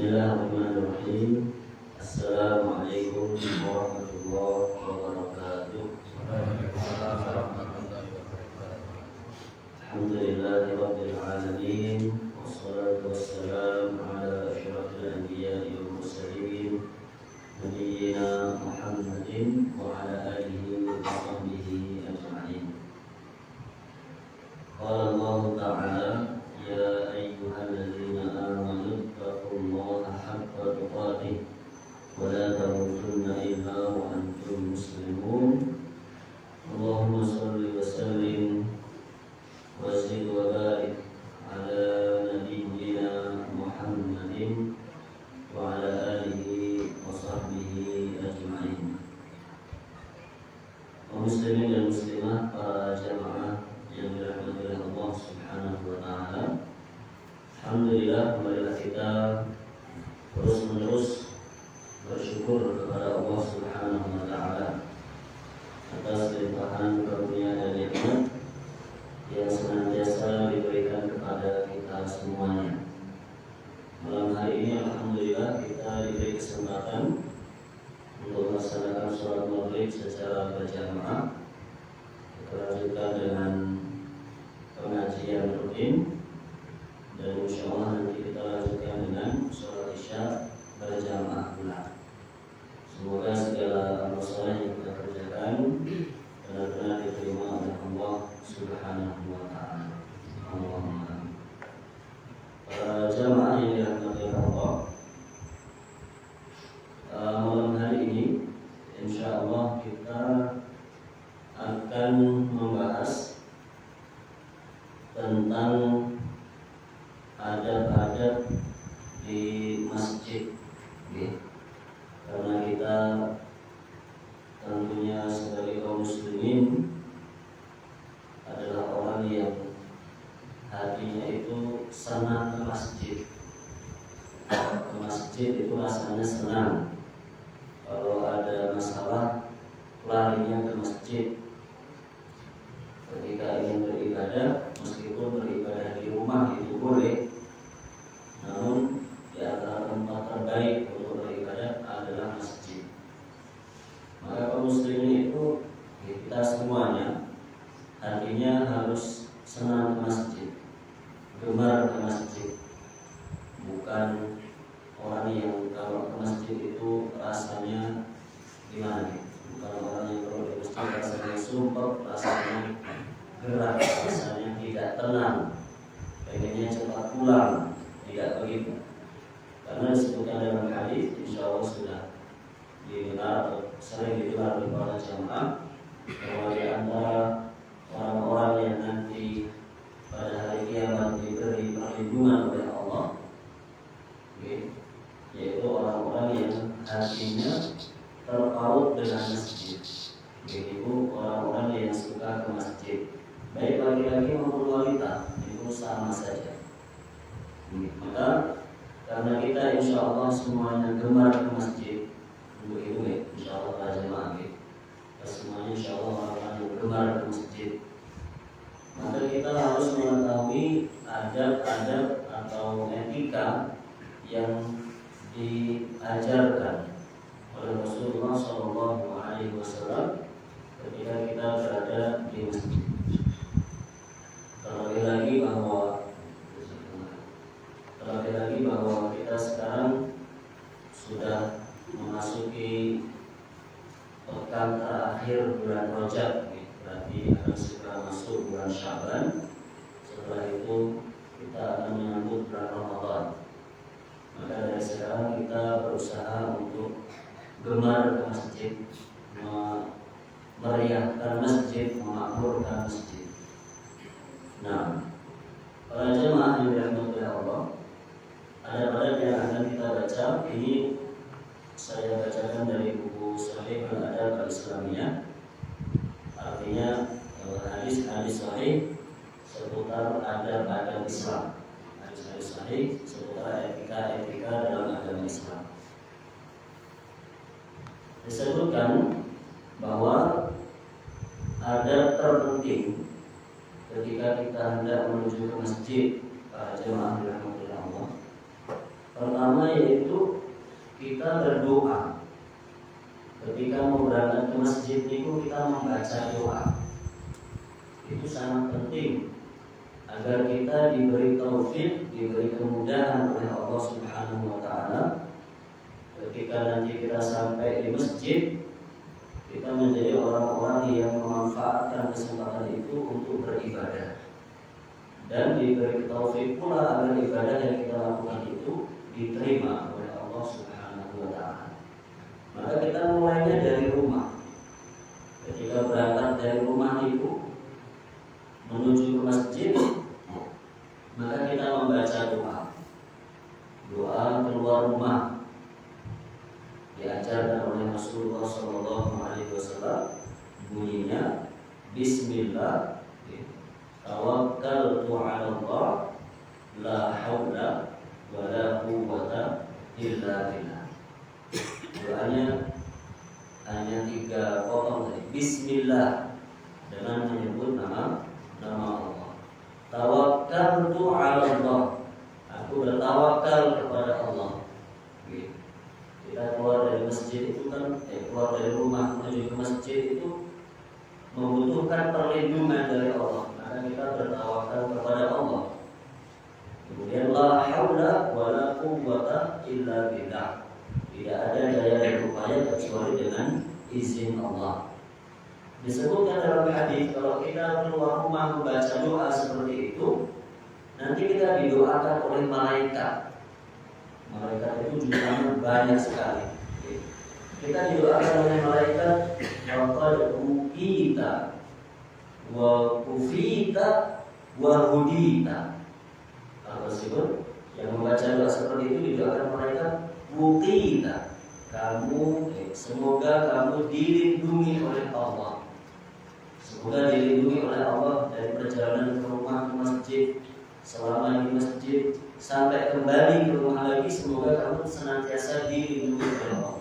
Bismillahirrahmanirrahim. Assalamualaikum warahmatullahi wabarakatuh. Alhamdulillahirabbil alamin. Wassalatu wassalamu ala asyrafil anbiya'i wal mursalin nabiyyina Muhammadin wa ala alihi wa sahbihi ajma'in. Qala Allah ta'ala ya ayyuhalladzina amanu taqullaha haqqa tuqatih wa la tamutunna illa wa antum muslimun. Allahumma shalli wa sallim wa zid wa barik ala nabiyyina Muhammadin wa ala alihi wa sahbihi ajma'in. Kaum muslimin dan muslimah, para jamaah yang dirahmati oleh Allah Subhanahu wa taala. Alhamdulillah, marilah kita terus-menerus bersyukur kepada Allah Subhanahu wa taala atas limpahan karunia dan nikmat yang senantiasa diberikan kepada kita semuanya. Malam hari ini alhamdulillah kita diberi kesempatan untuk melaksanakan sholat maghrib secara berjamaah. Kita lanjutkan dengan pengajian rutin, dan insyaallah nanti kita lanjutkan dengan sholat isya berjamaah pula. Semoga segala amal saleh yang kita kerjakan benar-benar diterima oleh Allah Subhanahu wa taala. Allahumma amin. Para jamaah yang dirahmati Allah, malam hari ini insyaallah kita akan membahas tentang adab-adab di masjid, karena kita tentunya sebagai kaum muslimin adalah orang yang hatinya itu senang ke masjid. Ke masjid itu rasanya senang. Kalau ada masalah, larinya ke masjid. Ketika ingin beribadah, meskipun beribadah di rumah itu boleh, namun di antara tempat terbaik untuk beribadah adalah masjid. Maka kaum muslimin itu, kita semuanya hatinya harus senang ke masjid, gemar ke masjid. Bukan orang yang kalau ke masjid itu rasanya gimana nih? Bukan orang yang kalau di masjid rasanya sumpah, rasanya gerak, rasanya tidak tenang, pengennya cepat pulang. Tidak begitu. Karena disebutkan dalam hadis, insyaallah sudah didengar, sering didengar oleh para jamaah, bahwa di antara orang-orang yang nanti pada hari kiamat diberi perlindungan oleh Allah, yaitu orang-orang yang hatinya terpaut dengan masjid. Yaitu orang-orang yang suka ke masjid, baik laki-laki maupun wanita, itu sama saja. Maka karena kita insya Allah semuanya gemar ke masjid, untuk itu insya Allah para jemaah kita semuanya insya Allah orang yang gemar ke masjid, maka kita harus mengetahui adab-adab atau etika yang diajarkan oleh Rasulullah SAW ketika kita berada di masjid. Terlebih lagi bahwa kita sekarang sudah memasuki pekan terakhir bulan Rajab, berarti akan segera masuk bulan Syaban. Setelah itu kita akan menyambut bulan Ramadan. Maka dari sekarang kita berusaha untuk gemar ke masjid, meriahkan masjid, memakmurkan masjid. Nah, para jemaah yang dirahmati oleh Allah, ada yang akan kita baca. Ini saya bacakan dari buku Sahih Al-Adab Al-Islamiyah. Artinya hadis-hadis sahih seputar adab-adab Islam. Hadis-hadis sahih seputar etika-etika dalam agama Islam. Disebutkan bahwa adab terpenting ketika kita hendak menuju ke masjid, para jemaah dirahmati Allah, Pertama yaitu kita berdoa. Ketika mau berangkat ke masjid itu kita membaca doa. Itu sangat penting agar kita diberi taufik, diberi kemudahan oleh Allah Subhanahu wa taala. Ketika nanti kita sampai di masjid, kita menjadi orang-orang yang memanfaatkan kesempatan itu untuk beribadah. Dan diberi taufik pula agar ibadah yang kita lakukan itu diterima oleh Allah Subhanahu wa taala. Maka kita mulainya dari rumah. Ketika berangkat dari rumah itu menuju ke masjid, maka kita membaca doa. Doa keluar rumah diajarkan oleh Rasulullah SAW, bunyinya Bismillah, tawakkaltu 'ala Allah, la haula wa la quwwata illa billah. Doanya hanya 3 potong tadi. Bismillah, dengan menyebut nama Allah. Tawakkaltu 'ala Allah, aku bertawakal kepada Allah. Kita keluar dari masjid itu kan, keluar dari rumah menuju ke masjid itu membutuhkan perlindungan dari Allah. Maka kita bertawakal kepada Allah. Kemudian la haula wa la quwwata illa billah. Tidak ada daya dan upaya kecuali dengan izin Allah. Disebutkan dalam hadis kalau kita keluar rumah membaca doa seperti itu, nanti kita didoakan oleh malaikat. Malaikat itu jumlahnya banyak sekali. Kita didoakan oleh malaikat, waqad uqita wa kufita wa hudita. Apa tersebut yang membaca doa seperti itu didoakan malaikat, uqita, kamu semoga kamu dilindungi oleh Allah. Semoga dilindungi oleh Allah dari perjalanan ke rumah ke masjid, selama di masjid sampai kembali ke rumah lagi, semoga kamu senantiasa dilindungi oleh Allah.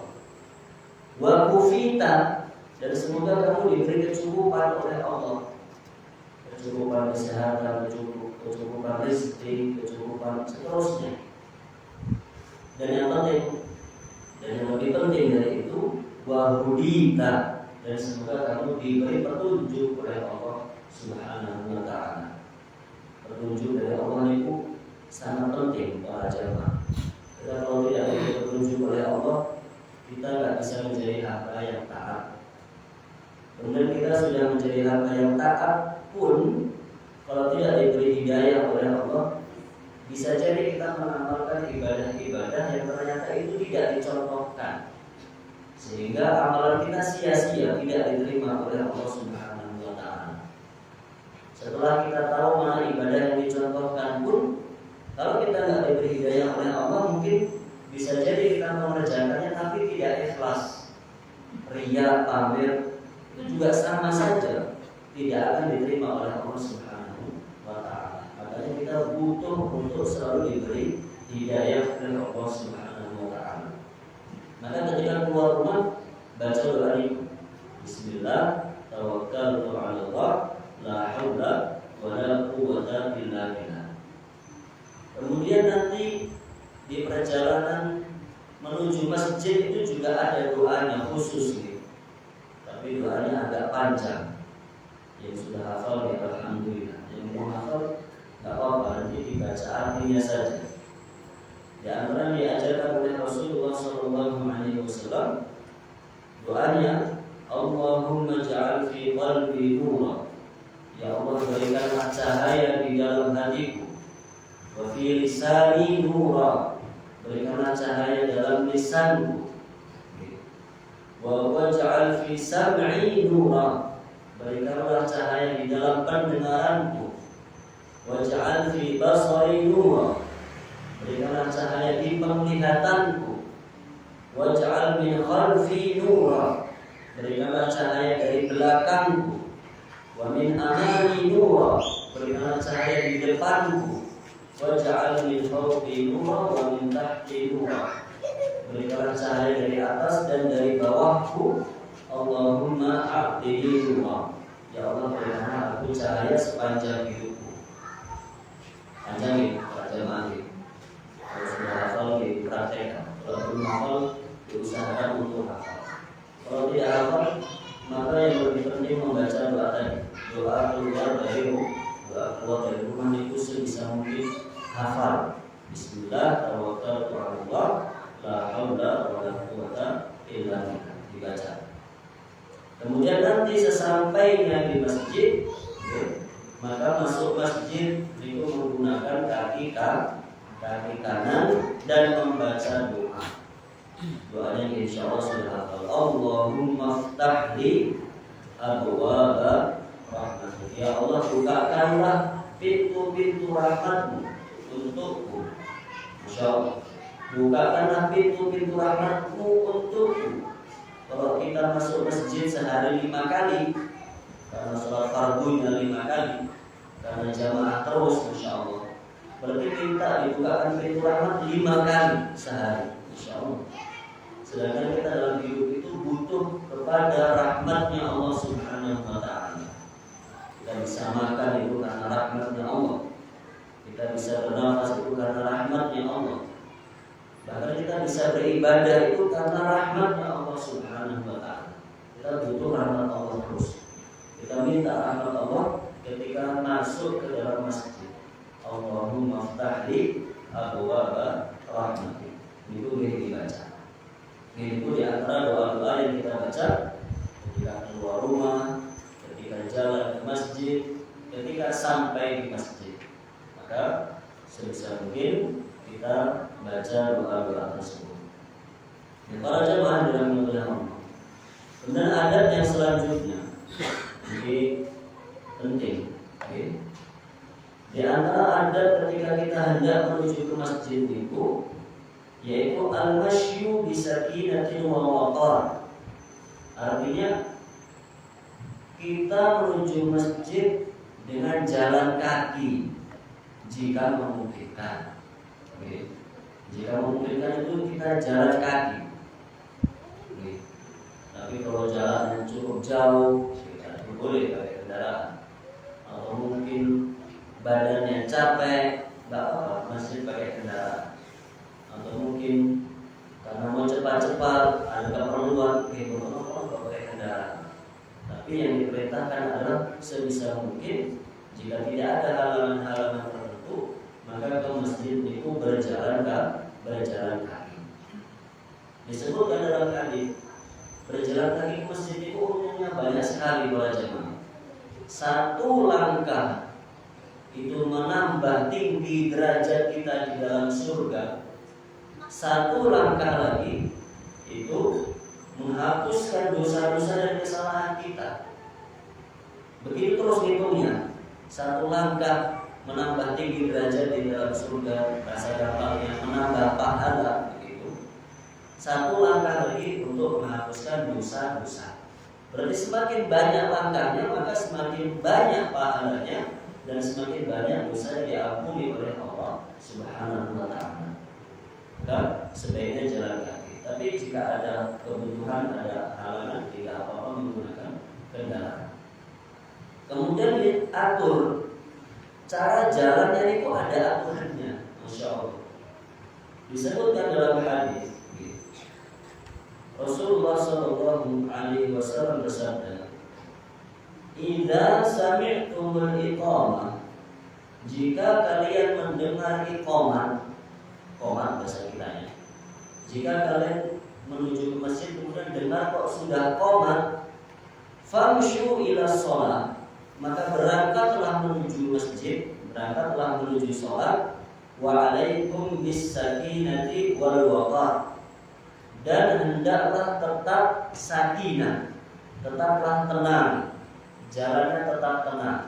Wa kufita, dan semoga kamu diberi kecukupan oleh Allah. Kecukupan kesehatan, kecukupan rezeki, kecukupan seterusnya. Dan yang penting, dan yang lebih penting dari itu, wa hudita, dan semoga kamu diberi petunjuk oleh Allah Subhanahu wa taala. Petunjuk dari Allah itu sangat penting para jamaah. Kita kalau tidak diberi petunjuk oleh Allah, kita nggak bisa menjadi hamba yang taat. Kemudian kita sudah menjadi hamba yang taat pun, kalau tidak diberi hidayah oleh Allah, bisa jadi kita mengamalkan ibadah-ibadah yang ternyata itu tidak dicontohkan, sehingga amalan kita sia-sia, tidak diterima oleh Allah Subhanahu wa taala. Setelah kita tahu mana ibadah yang dicontohkan pun, kalau kita nggak diberi hidayah oleh Allah, mungkin bisa jadi kita mengerjakannya tapi tidak ikhlas, riya, pamer, itu juga sama saja, tidak akan diterima oleh Allah Subhanahu wa taala. Makanya kita butuh untuk selalu diberi hidayah oleh Allah Subhanahu wa taala. Maka ketika keluar rumah, baca doa ini, Bismillah, tawakkaltu 'ala Allah, la haula wa la quwwata illa billah. Kemudian nanti di perjalanan menuju masjid itu juga ada doanya khusus gitu. Tapi doanya agak panjang. Yang sudah hafal ya alhamdulillah. Yang belum hafal enggak apa-apa, nanti dibaca artinya saja. Di antara yang diajarkan oleh Rasulullah SAW, doanya Allahumma ja'al fi qalbi nura. Ya Allah, berikanlah cahaya di dalam hatiku. Wa fi lisani nura, berikanlah cahaya dalam lisanku. Wa waj'al fi sam'i nura, berikanlah cahaya di dalam pendengaranku. Waj'al fi basari nura, berikanlah cahaya di penglihatanku. Waj'al min khalfi nura, berikanlah cahaya dari belakangku. Wa min amami nura, berikanlah cahaya di depanku. Waj'al min fawqi nura wa min tahti nura, berikanlah cahaya dari atas dan dari bawahku. Allahumma a'tini nura, ya Allah berikanlah aku cahaya sepanjang hidupku. Panjang ini, panjang mati. Kalau sudah hafal gitu, lebih penting membaca doa tadi. Doa keluar dari rumah itu sebisa mungkin hafal. Bismillah, tawakkaltu 'ala Allah, la haula wala quwwata illa billah, dibaca. Kemudian nanti sesampainya di masjid, maka masuk masjid itu menggunakan kaki kanan dan membaca doa. Doanya insya Allah sudah hafal. Allahumma ftahli abwaaba rahmatik. Ya Allah, bukakanlah pintu-pintu rahmatmu untukku. Masya Allah, bukakanlah pintu-pintu rahmatmu untukku. Kalau kita masuk masjid sehari 5 kali, karena sholat fardunya 5 kali, karena jamaah terus, Masya Allah, berarti kita dibukakan pintu rahmat 5 kali sehari, Masya Allah. Sedangkan kita dalam hidup itu butuh kepada rahmatnya Allah Subhanahu wa Ta'ala. Kita bisa makan itu karena rahmatnya Allah. Kita bisa bernafas itu karena rahmatnya Allah. Bahkan kita bisa beribadah itu karena rahmatnya Allah Subhanahu wa Ta'ala. Kita butuh rahmat Allah terus. Kita minta rahmat Allah ketika masuk ke dalam masjid. Allahumma ftahli abwaaba rahmatik. Itu boleh dibaca. Itu di antara doa-doa yang kita baca ketika keluar rumah, ketika jalan ke masjid, ketika sampai di masjid. Maka sebisa mungkin kita baca doa-doa tersebut. Para jemaah dalam Allah. Kemudian adat yang selanjutnya, ini penting. Di antara adat ketika kita hendak menuju ke masjid itu, yaitu al-masyu bisakinatin wa waqar. Artinya kita menuju masjid dengan jalan kaki jika memungkinkan. Jika memungkinkan itu kita jalan kaki. Tapi kalau jalan yang cukup jauh, kita boleh pakai kendaraan. Atau mungkin badannya capek, nggak apa-apa, masih pakai kendaraan. Atau mungkin karena mau cepat-cepat, ada keperluan, pakai kendaraan. Tapi yang diperintahkan adalah sebisa mungkin jika tidak ada halangan-halangan tertentu, maka ke masjid itu berjalan kaki. Disebutkan dalam hadis, berjalan kaki ke masjid itu umumnya banyak sekali para jemaah. Satu langkah itu menambah tinggi derajat kita di dalam surga. Satu langkah lagi itu menghapuskan dosa-dosa dan kesalahan kita. Begitu terus hitungnya. Satu langkah menambah tinggi derajat di dalam surga, rasa gampangnya menambah pahala begitu. Satu langkah lagi untuk menghapuskan dosa-dosa. Berarti semakin banyak langkahnya, maka semakin banyak pahalanya dan semakin banyak dosa yang diampuni oleh Allah Subhanahu wa Ta'ala. Maka sebaiknya jalan kaki. Tapi jika ada kebutuhan, ada halangan, tidak apa-apa menggunakan kendaraan. Kemudian diatur cara jalannya itu ada aturannya, Masya Allah. Disebutkan dalam hadis, Rasulullah Shallallahu Alaihi Wasallam bersabda, "Idza sami'tumul iqamah, jika kalian mendengar iqamat, qomat bahasa kitanya. Jika kalian menuju ke masjid kemudian dengar kok sudah qomat, famshu ila sholat, maka berangkatlah menuju masjid, berangkatlah menuju sholat. Wa alaikum bis sakinati wal waqar, dan hendaklah tetap sakinah, tetaplah tenang, jalannya tetap tenang.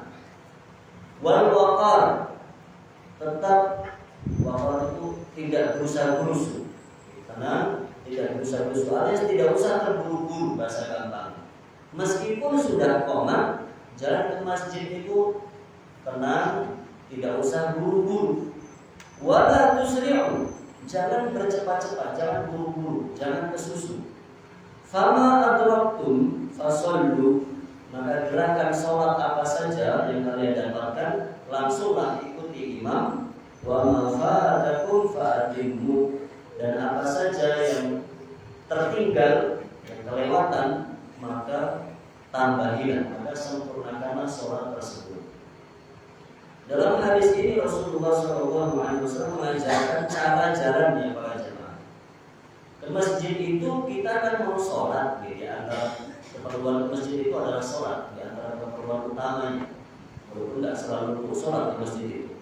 Wal waqar, tetap waqar itu tidak gerusa-gerusu, tenang, tidak gerusa-gerusu, alias tidak usah terburu-buru bahasa gampang. Meskipun sudah qomat, jalan ke masjid itu tenang, tidak usah buru-buru. Wala tusri'u, jangan bercepat-cepat, jangan buru-buru, jangan kesusu. Fama adraktum fasallu, maka gerakan sholat apa saja yang kalian dapatkan langsunglah ikuti imam. Wa ma fa'atakum fa'atimmu, dan apa saja yang tertinggal, yang kelewatan, maka tambahilah, maka sempurnakanlah sholat tersebut. Dalam hadis ini Rasulullah SAW mengajarkan cara jalannya para jemaah. Ke masjid itu kita kan mau sholat, di antara keperluan masjid itu adalah sholat, di antara keperluan utamanya. Walaupun tidak selalu untuk sholat di masjid itu.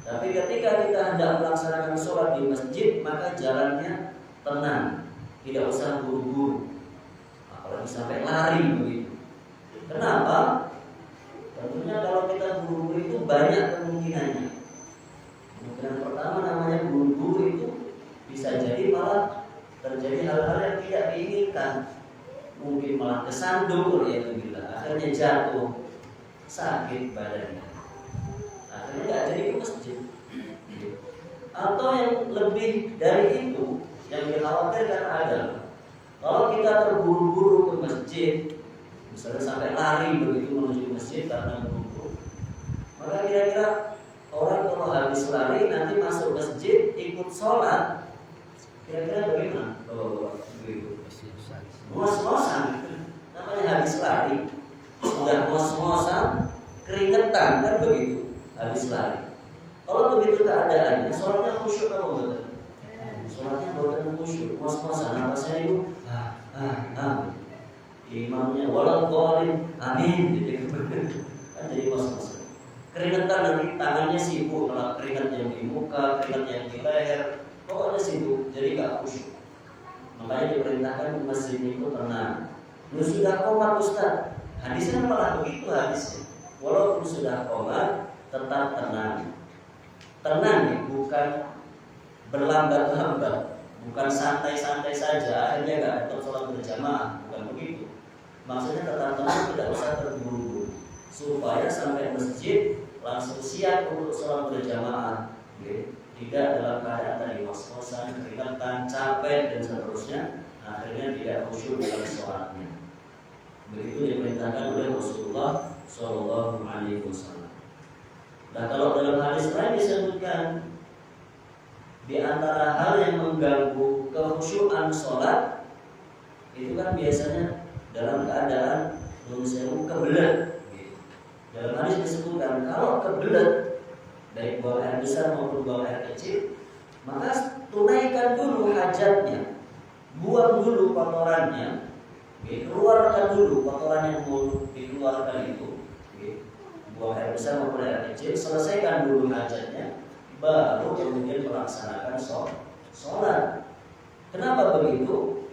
Tapi ketika kita hendak melaksanakan sholat di masjid, maka jalannya tenang, tidak usah buru-buru, apalagi sampai lari begitu. Kenapa? Tentunya kalau kita buru-buru itu banyak kemungkinannya. Kemungkinan pertama namanya buru-buru itu bisa jadi malah terjadi hal-hal yang tidak diinginkan. Mungkin malah kesandung, akhirnya jatuh, sakit badannya, akhirnya nggak jadi ke masjid. Atau yang lebih dari itu, yang dikhawatirkan adalah kalau kita terburu-buru ke masjid, misalnya sampai lari begitu menuju masjid karena buru-buru, maka kira-kira orang kalau habis lari nanti masuk masjid ikut sholat, kira-kira bagaimana? Ngos-ngosan, namanya habis lari, sudah ngos-ngosan, keringetan, kan begitu habis lari. Kalau begitu keadaannya, sholatnya khusyuk apa enggak? Sholatnya bukan khusyuk, ngos-ngosan, napasnya itu imamnya walau qalin amin gitu kan, jadi ngos-ngosan. Keringetan nanti tangannya sibuk, kalau keringat yang di muka, keringat yang di leher, pokoknya sibuk, jadi gak khusyuk. Makanya diperintahkan masjid itu tenang. Lu sudah qomat Ustaz, hadisnya malah begitu hadisnya. Walaupun sudah qomat, tetap tenang. Tenang ya, bukan berlambat-lambat, bukan santai-santai saja, akhirnya gak datang sholat berjamaah, bukan begitu. Maksudnya tetap tenang, tidak usah terburu-buru, supaya sampai masjid langsung siap untuk sholat berjamaah. Tidak dalam keadaan tadi was-wasan, keringetan, capek dan seterusnya, akhirnya tidak khusyuk dalam sholatnya. Begitu diperintahkan oleh Rasulullah SAW. Nah, kalau dalam hadis lain disebutkan di antara hal yang mengganggu kekhusyuan sholat itu kan biasanya dalam keadaan kebelet. Dalam hadis disebutkan kalau kebelet, baik buang air besar maupun buang air kecil, maka tunaikan dulu hajatnya, buang dulu kotorannya, keluarkan dulu kotoran yang mau dikeluarkan itu, buang air besar maupun air kecil, selesaikan dulu hajatnya, baru kemudian melaksanakan sholat. Kenapa begitu?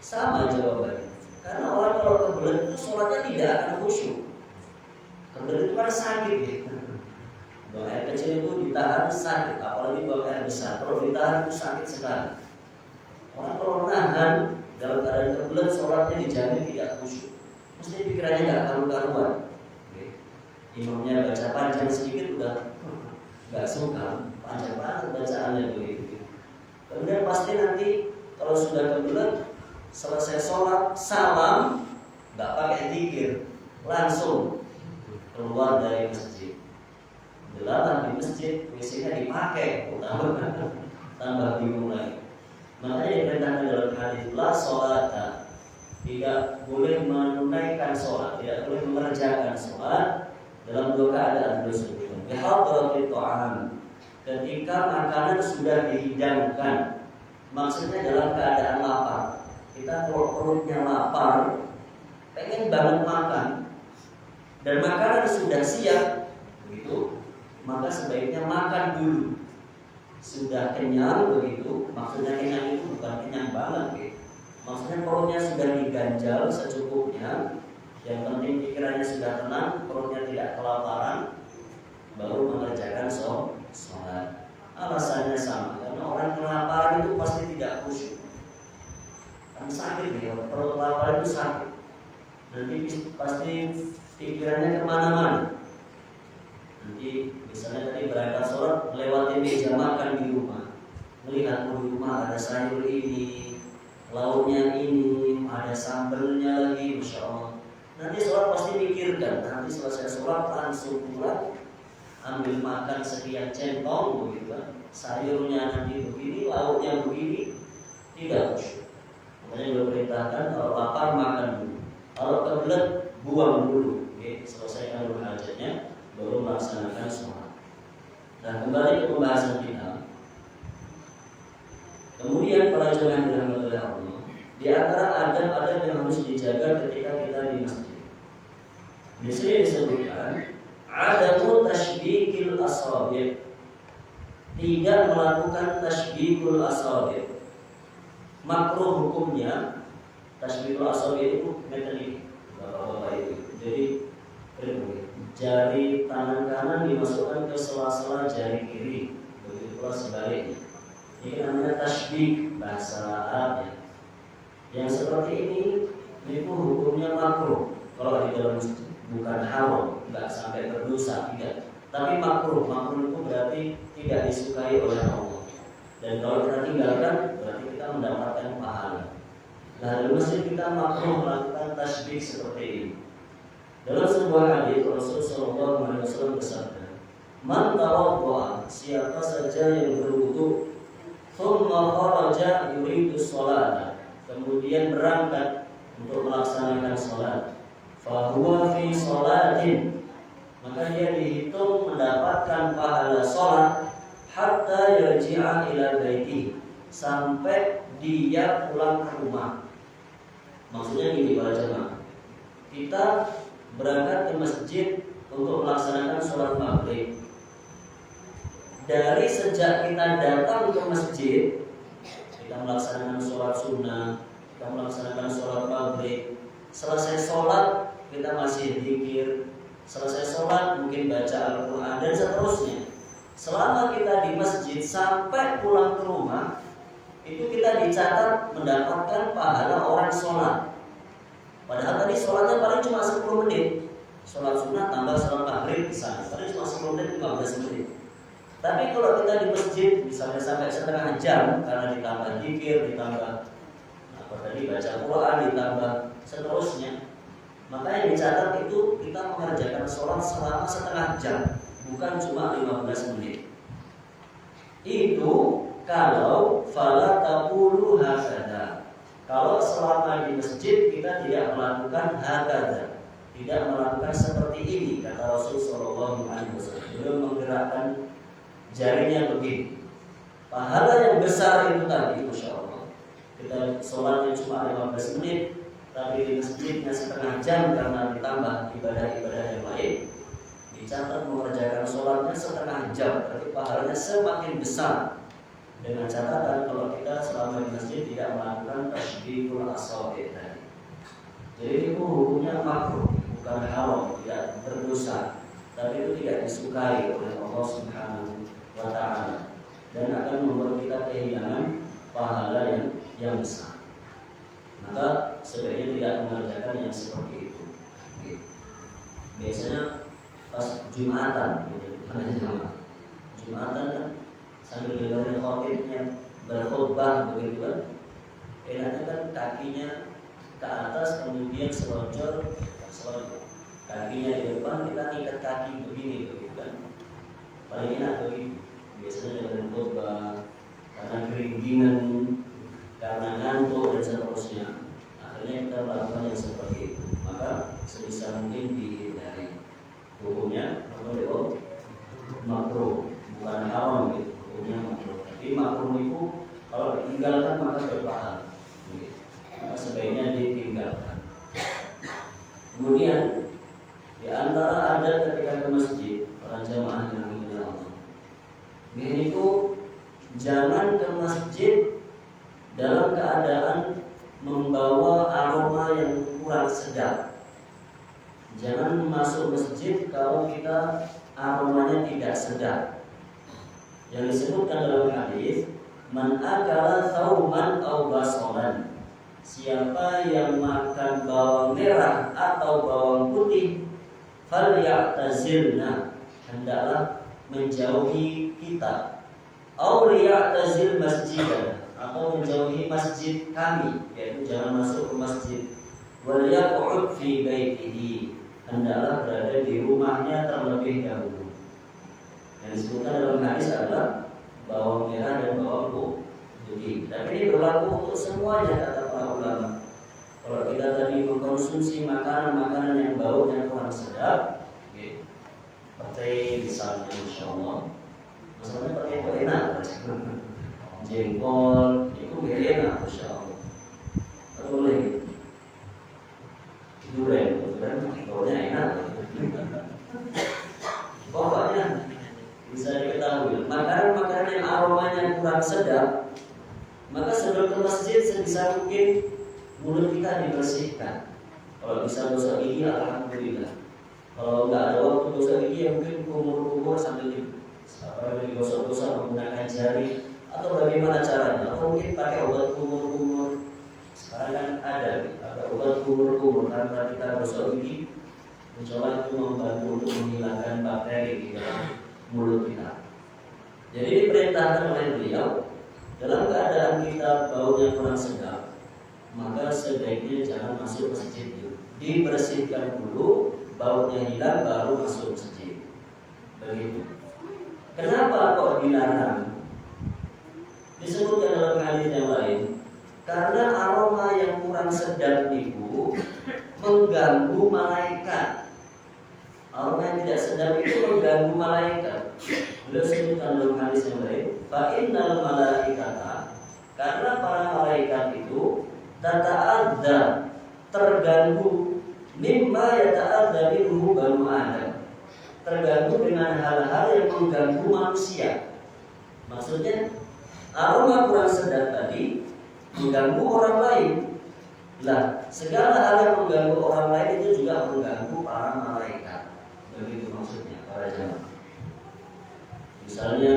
Sama jawabannya. Karena orang kalau kebelet itu sholatnya tidak akan khusyuk. Kebelet itu kan sakit gitu. Buang air kecil itu ditahan sakit, apalagi buang air besar. Kalau ditahan itu sakit sekali. Orang kalau nahan dalam keadaan kebelet, sholatnya dijamin tidak khusyuk. Mesti pikirannya nggak karu-karuan. Imamnya baca panjang sedikit udah nggak suka, panjang banget bacaannya begitu. Kemudian pasti nanti kalau sudah kebelet, selesai sholat salam, nggak pakai zikir, langsung keluar dari masjid. Dilarang di masjid, WC-nya dipakai, tambah bingung lagi. Makanya diperintahkan dalam hadis la sholata, tidak boleh menunaikan sholat, tidak boleh mengerjakan sholat dalam dua keadaan tersebut. Bihadaratit ta'am, ketika makanan sudah dihidangkan, maksudnya dalam keadaan lapar. Kita kalau perutnya lapar, pengen banget makan, dan makanan sudah siap, begitu, maka sebaiknya makan dulu. Sudah kenyang begitu, maksudnya kenyang itu bukan kenyang banget, gitu. Maksudnya perutnya sudah diganjal secukupnya, yang penting pikirannya sudah tenang, perutnya tidak kelaparan, baru mengerjakan sholat. Alasannya sama, karena orang kelaparan itu pasti tidak khusyuk. Kan sakit ya, perut lapar itu sakit. Nanti pasti pikirannya kemana-mana. Nanti misalnya tadi berangkat sholat, melewati meja makan di rumah, melihat di rumah ada sayur ini, lauknya ini, ada sambelnya lagi, Masya Allah. Nanti sholat pasti pikirkan, nanti selesai sholat langsung pulang, ambil makan sekian centong, begitu kan? Sayurnya nanti begini, lauknya begini, tidak khusyuk. Makanya diperintahkan kalau lapar makan dulu. Kalau kebelet buang dulu, selesaikan dulu hajatnya, baru melaksanakan sholat. Nah, kembali ke pembahasan kita. Kemudian para jemaah yang dirahmati oleh Allah, di antara adab-adab yang harus dijaga ketika kita di masjid. Di sini disebutkan adamu tashbikil asabi', tidak melakukan tashbikul asabi'. Makruh hukumnya tashbikul asabi' itu metode bapak-bapak itu. Jadi jari tangan kanan dimasukkan ke sela-sela jari kiri, begitu pula sebaliknya. Ini namanya tashbik bahasa Arabnya. Yang seperti ini itu hukumnya makruh kalau di dalam masjid, bukan haram, nggak sampai berdosa, tidak. Tapi makruh, makruh itu berarti tidak disukai oleh Allah. Dan kalau kita tinggalkan, berarti kita mendapatkan pahala. Nah, dalam masjid kita makruh melakukan tashbik seperti ini. Dalam sebuah hadis Rasulullah SAW bersabda, "Man tawadda'a, siapa saja yang berwudu, thumma kharaja yuridu sholata, kemudian berangkat untuk melaksanakan sholat, fa huwa fi sholatin, maka dia dihitung mendapatkan pahala sholat hatta yarji'a ila baiti, sampai dia pulang ke rumah." Maksudnya gini para jemaah, kita berangkat ke masjid untuk melaksanakan sholat maghrib. Dari sejak kita datang ke masjid, kita melaksanakan sholat sunnah, kita melaksanakan sholat maghrib. Selesai sholat kita masih zikir, selesai sholat mungkin baca Al-Quran dan seterusnya. Selama kita di masjid sampai pulang ke rumah, itu kita dicatat mendapatkan pahala orang sholat. Padahal tadi sholatnya paling cuma 10 menit. Sholat sunnah tambah sholat maghrib bisa, paling cuma 10 menit, 15 menit. Tapi kalau kita di masjid misalnya sampai setengah jam, karena ditambah zikir, ditambah baca Quran, ditambah seterusnya, maka yang dicatat itu kita mengerjakan sholat selama setengah jam, bukan cuma 15 menit. Itu kalau fala taqulu hakadha, kalau selama di masjid kita tidak melakukan hakadha, tidak melakukan seperti ini, kata Rasulullah SAW. Beliau menggerakkan jarinya begini. Pahala yang besar itu tadi, Masya Allah, kita sholatnya cuma 15 menit, tapi di masjidnya setengah jam karena ditambah ibadah-ibadah yang lain, dicatat mengerjakan sholatnya setengah jam, berarti pahalanya semakin besar. Dengan catatan kalau kita selama di masjid tidak melakukan tashbikul asabi' tadi. Jadi itu hukumnya makruh, bukan haram, tidak berdosa, tapi itu tidak disukai oleh Allah Subhanahu wa ta'ala, dan akan membuat kita kehilangan pahala yang besar. Maka sebaiknya tidak mengerjakan yang seperti itu. Biasanya pas Jumatan, Jumatan kan sambil dengerin khotibnya berkhutbah begitu kan, enaknya kan kakinya ke atas kemudian selonjor, kakinya di depan, kita ikat kaki begini begitu kan, paling enak begitu. Biasanya dengerin khutbah, karena keringgingan, karena ngantuk dan seterusnya, akhirnya kita melakukan yang seperti itu. Maka sebisa mungkin dihindari. Hukumnya makruh, bukan haram gitu. Hukumnya makruh. Tapi makruh itu kalau ditinggalkan maka berpahala. Maka sebaiknya ditinggalkan. Kemudian di antara adat ketika ke masjid para jamaah yang dimuliakan Allah, yaitu jangan ke masjid dalam keadaan membawa aroma yang kurang sedap. Jangan masuk masjid kalau kita aromanya tidak sedap. Yang disebutkan dalam hadis, man akala thawman aw basalan, siapa yang makan bawang merah atau bawang putih, falyatazilna, hendaklah menjauhi kita, aw liyatazil masjidan, atau menjauhi masjid kami, yaitu jangan masuk ke masjid, wal yaq'ud fi baitihi, hendaklah berada di rumahnya terlebih dahulu. Yang disebutkan dalam hadis adalah bawang merah dan bawang putih. Tapi ini berlaku untuk semuanya, kata para ulama. Kalau kita tadi mengkonsumsi makanan-makanan yang baunya kurang sedap, petai misalnya, Masya Allah, masalahnya petai itu enak, jengkol itu enak, Masya Allah. Boleh durian baunya enak. Pokoknya bisa diketahui makanan-makanan yang aromanya kurang sedap, maka sebelum ke masjid sebisa mungkin mulut kita dibersihkan. Kalau bisa gosok gigi, alhamdulillah. Kalau nggak ada waktu gosok gigi, ya mungkin kumur-kumur sambil digosok-gosok menggunakan jari, atau bagaimana caranya? Atau mungkin pakai obat kumur-kumur. Sekarang kan ada obat kumur-kumur karena kita gosok gigi, mencoba itu membantu untuk menghilangkan bakteri di dalam mulut kita. Jadi diperintahkan oleh beliau, dalam keadaan kita baunya kurang sedap, maka sebaiknya jangan masuk masjid dulu. Dibersihkan dulu, baunya hilang, baru masuk masjid. Begitu. Kenapa kok dilarang? Disebutkan dalam hadis yang lain, karena aroma yang kurang sedap itu mengganggu malaikat. Aroma yang tidak sedap itu mengganggu malaikat. Beliau sebutkan dalam hadis yang lain, fa innal malaikata, karena para malaikat itu tata'adza, terganggu mimma yata'adza minhu banu Adam, terganggu dengan hal-hal yang mengganggu manusia. Maksudnya aroma kurang sedap tadi mengganggu orang lain. Lah, segala hal yang mengganggu orang lain itu juga mengganggu para malaikat. Begitu maksudnya para jamaah. Misalnya,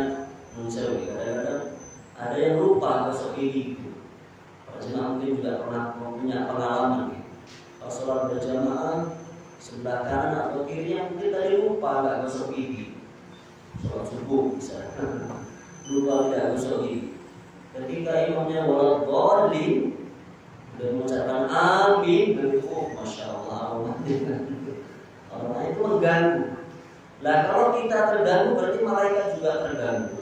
kadang-kadang ada yang lupa gosok gigi. Para jamaah mungkin juga pernah punya pengalaman. Kalau sholat berjamaah sebelah kanan atau kiri yang mungkin tadi lupa nggak gosok gigi. Sholat subuh misalnya, lupa tidak gosok gigi. Ketika imamnya waladhdallin dan mengucapkan amin, begitu, Masya Allah, Allah itu mengganggu. Lah kalau kita terganggu berarti malaikat juga terganggu.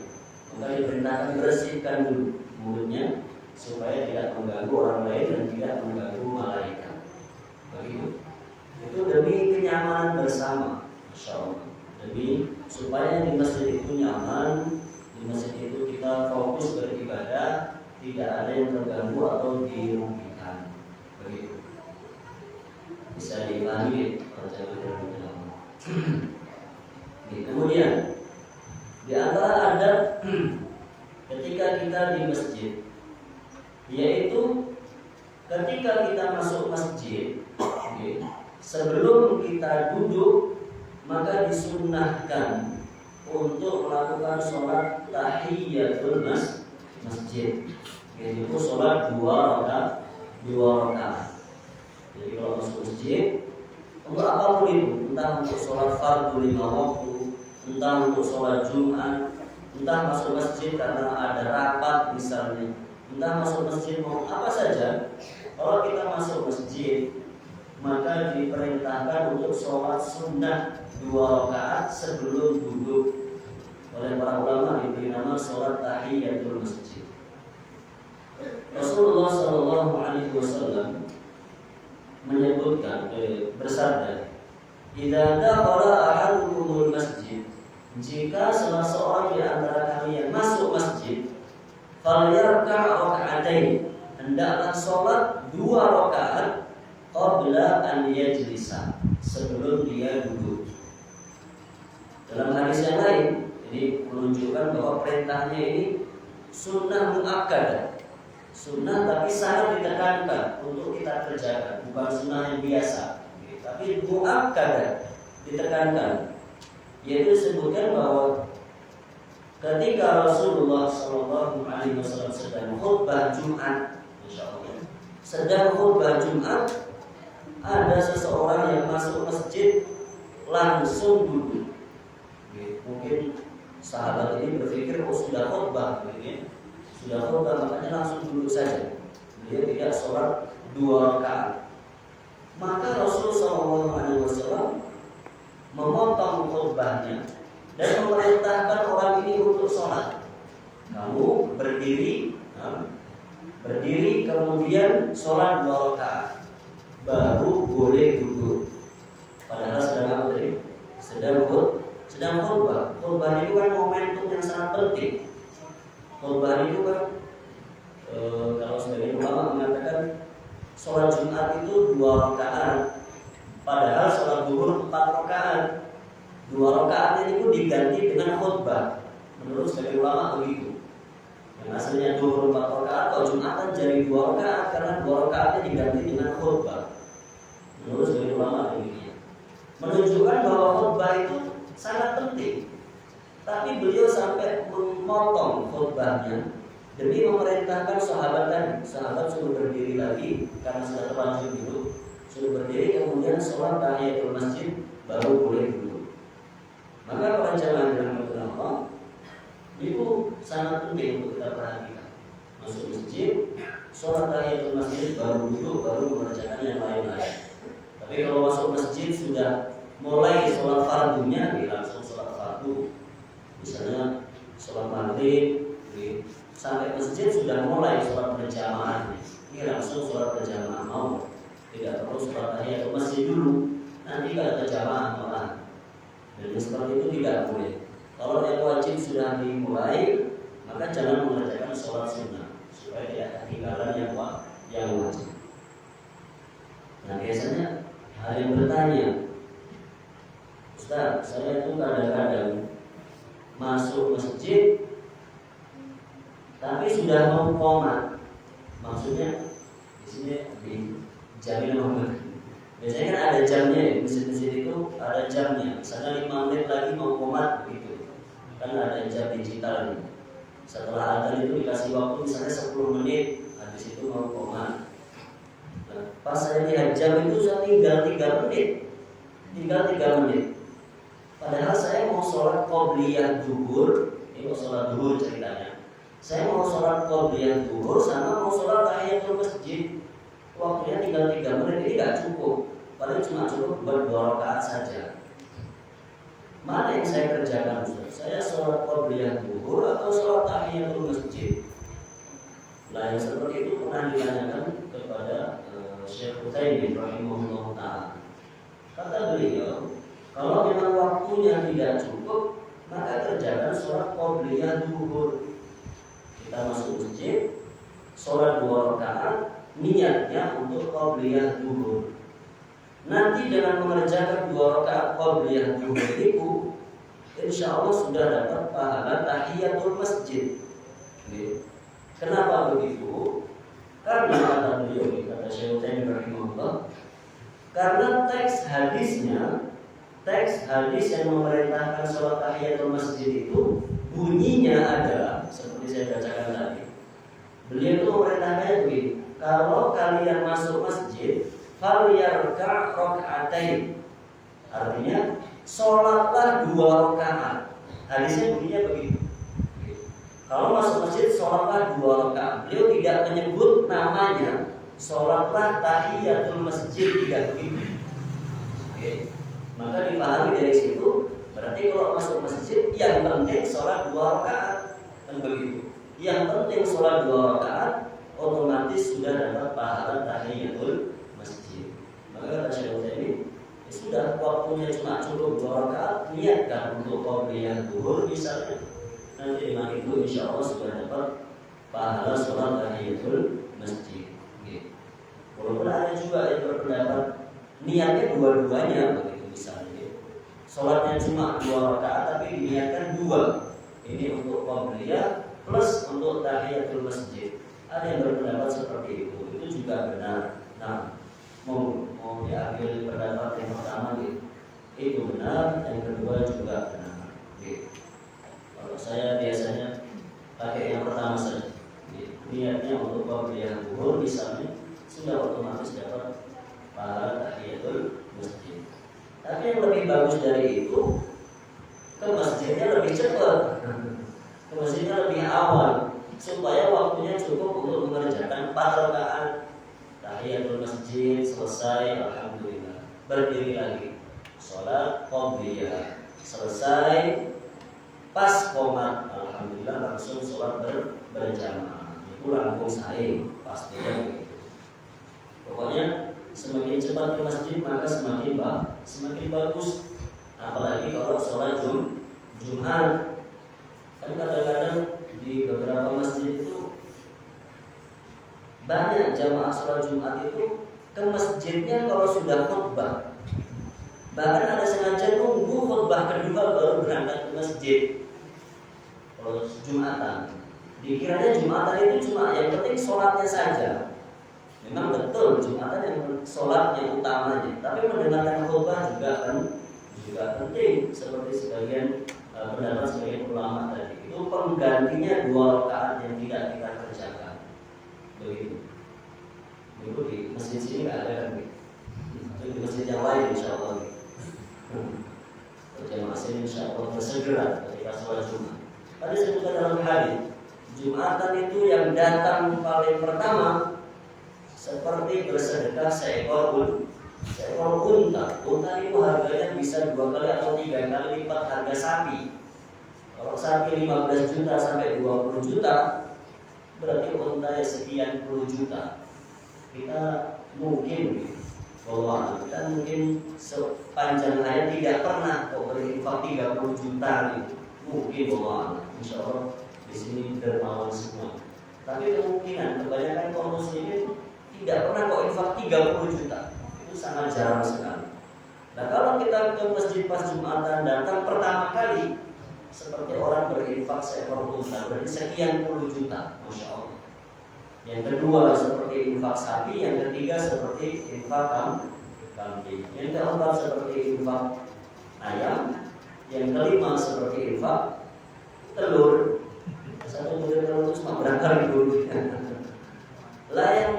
Maka diperintahkan bersihkan dulu mulutnya supaya tidak mengganggu orang lain dan tidak mengganggu malaikat. Begitu. Itu demi kenyamanan bersama, Masya Allah. Demi supaya di masjid itu nyaman, di masjid itu kita fokus beribadah, tidak ada yang terganggu atau dirugikan. Begitu. Bisa dipahami kemudian di antara adab ketika kita di masjid, yaitu ketika kita masuk masjid, sebelum kita duduk maka disunnahkan untuk melakukan sholat tahiyatul masjid. Yaitu sholat dua rakaat. Jadi kalau masuk masjid, untuk apapun itu, entah untuk sholat fardu 5 waktu, entah untuk sholat Jumat, entah masuk masjid karena ada rapat misalnya, entah masuk masjid mau apa saja, kalau kita masuk masjid maka diperintahkan untuk sholat sunnah 2 rakaat sebelum duduk. Oleh para ulama diberi nama sholat tahiyatul masjid. Rasulullah SAW menyebutkan, bersabda, "Idza dakhala ahadukumul masjid," jika salah seorang di antara kalian masuk masjid, falyarka' raka'atain, hendaklah sholat 2 rakaat qabla an yajlisa, sebelum dia duduk. Dalam hadis yang lain, ini menunjukkan bahwa perintahnya ini sunnah muakkadah. Sunnah tapi sangat ditekankan untuk kita kerjakan, bukan sunnah yang biasa, tapi muakkadah, ditekankan. Yaitu disebutkan bahwa ketika Rasulullah SAW sedang khutbah Jumat, sedang khutbah Jumat, ada seseorang yang masuk masjid langsung duduk. Mungkin sahabat ini berpikir, oh sudah khutbah, sudah khutbah makanya langsung duduk saja. Dia tidak sholat 2 rakaat. Maka Rasulullah SAW memotong khutbahnya dan memerintahkan orang ini untuk sholat. Kamu berdiri kemudian sholat 2 rakaat. baru boleh duduk. Padahal sedang apa tadi? Sedang khutbah. Khutbah itu kan momentum yang sangat penting. Khutbah itu kan kalau sebagian ulama mengatakan sholat Jumat itu 2 rakaat, padahal sholat zuhur 4 rakaat. 2 rakaat itu diganti dengan khutbah. Menurut sebagian ulama begitu. Yang aslinya zuhur 4 rakaat, kalau Jumatan jadi 2 rakaat karena 2 rakaatnya diganti dengan khutbah. Menurut sebagian ulama demikian. Menunjukkan bahwa khutbah itu sangat penting. Tapi beliau sampai memotong khutbahnya demi memerintahkan sahabat tadi. Sahabat suruh berdiri lagi karena sudah terlanjur duduk, suruh berdiri, kemudian sholat tahiyatul masjid baru boleh duduk. Maka para jamaah yang beragama itu sangat penting untuk kita perhatikan. Masuk masjid, sholat tahiyatul masjid baru duduk, baru mengerjakan yang lain-lain. Tapi kalau masuk masjid sudah mulai sholat fardunya, langsung sholat fardu. Misalnya sholat maghrib, sampai masjid sudah mulai sholat berjamaah, ini langsung sholat berjamaah mau, tidak perlu sholat tahiyatul masjid dulu, nanti kalau berjamaah orang. Dan seperti itu tidak boleh. Kalau yang wajib sudah dimulai, maka jangan mengerjakan sholat sunnah supaya tidak ketinggalan yang wajib. Nah biasanya ada yang bertanya, Ustaz, saya itu kadang-kadang masuk masjid tapi sudah mau qomat. Maksudnya di sini dijamin Muhammad. Biasanya kan ada jamnya ya, masjid-masjid itu ada jamnya. Misalnya 5 menit lagi mau qomat begitu. Kan ada jam digital nih. Setelah adzan itu dikasih waktu misalnya 10 menit, habis itu mau qomat. Nah, pas saya lihat jam itu sudah tinggal 3 menit. Tinggal 3 menit. Padahal saya mau sholat qobliyah zuhur, ini mau sholat zuhur ceritanya. Saya mau sholat qobliyah zuhur sama mau sholat tahiyatul masjid. Waktunya tinggal 3 menit, ini gak cukup. Padahal cuma cukup buat 2 rakaat saja. Mana yang saya kerjakan Ustaz? Saya sholat qobliyah zuhur atau sholat tahiyatul masjid? Nah yang seperti itu pernah ditanyakan kepada Syekh Utsaimin rahimahullah ta'ala. Kata beliau, kalau memang waktunya tidak cukup, maka kerjakan sholat qobliyah zuhur. Kita masuk masjid, sholat 2 rakaat, niatnya untuk qobliyah zuhur. Nanti dengan mengerjakan 2 rakaat qobliyah zuhur itu, insya Allah sudah dapat pahala tahiyatul masjid. Kenapa begitu? Karena kata beliau, kata Syekh Utsaimin rahimahullah, karena teks hadis yang memerintahkan sholat tahiyatul masjid itu bunyinya adalah seperti saya bacakan tadi. Beliau itu memerintahkannya begini: kalau kalian masuk masjid, falyarka' raka'atain. Artinya sholatlah 2 rakaat. Hadisnya bunyinya begitu. Kalau masuk masjid sholatlah 2 rakaat. Beliau tidak menyebut namanya sholatlah tahiyatul masjid, tidak begitu. Oke. Maka dipahami dari situ, berarti kalau masuk masjid yang penting sholat 2 rakaat, kan begitu. Yang penting sholat 2 rakaat, otomatis sudah dapat pahala tahiyatul masjid. Maka kata Syekh Utsaimin, sudah waktunya cuma cukup 2 rakaat, niatkan untuk qobliyah zuhur misalnya. Nanti dengan itu insya Allah sudah dapat pahala sholat tahiyatul masjid. Walaupun ada juga yang berpendapat niatnya dua-duanya begitu misalnya. Sholatnya cuma 2 rakaat tapi diniatkan 2. Ini untuk qobliyah plus untuk tahiyatul masjid. Ada yang berpendapat seperti itu. Itu juga benar. Nah, mau diambil pendapat yang pertama gitu, itu benar. Yang kedua juga benar. Gitu. Kalau saya biasanya pakai yang pertama saja. Gitu. Niatnya untuk qobliyah zuhur misalnya, sudah otomatis dapat pahala tahiyatul masjid. Tapi yang lebih bagus dari itu, ke masjidnya lebih cepat, ke masjidnya lebih awal, supaya waktunya cukup untuk mengerjakan 4 rakaat tahiyatul masjid, selesai, alhamdulillah, berdiri lagi, sholat qobliyah, selesai, pas qomat, alhamdulillah, langsung sholat berjamaah. Itu langsung sahih, pastinya begitu. Pokoknya Semakin cepat ke masjid maka semakin bagus. Apalagi kalau sholat Jumat. Kan kadang-kadang di beberapa masjid itu banyak jamaah sholat Jumat itu ke masjidnya kalau sudah khutbah. Bahkan ada sengaja nunggu khutbah kedua baru berangkat ke masjid. Kalau Jumatan, dikiranya Jumatan itu cuma yang penting sholatnya saja. Memang betul Jumatan yang sholat yang utamanya, tapi mendengarkan khutbah juga penting. Seperti sebagian pendapat sebagian ulama tadi, itu penggantinya 2 rakaat yang tidak kita kerjakan. Begitu. Itu di masjid sini nggak ada kan? Tapi di masjid yang lain insya Allah. Jamaah sini insya Allah bersegera ketika sholat Jumat. Tadi sebutkan dalam hadis, Jumatan itu yang datang paling pertama seperti bersedekah seekor unta. Unta itu harganya bisa 2 kali atau 3 kali lipat harga sapi. Kalau sapi 15 juta sampai 20 juta, berarti unta sekian puluh juta. Kita mungkin sepanjang hayat tidak pernah kok berinfak 30 juta gitu. Mungkin insya Allah di sini dermawan semua. Tapi kemungkinan kebanyakan kaum muslimin tidak pernah kok infak 30 juta. Itu sangat jarang sekali. Nah kalau kita ke masjid pas Jumatan datang pertama kali, seperti orang berinfak seekor unta, berarti sekian puluh juta, masya Allah. Yang kedua seperti infak sapi, yang ketiga seperti infak kambing, yang keempat seperti infak ayam, yang kelima seperti infak telur. Satu butir telur itu cuma berapa ribu. Lah yang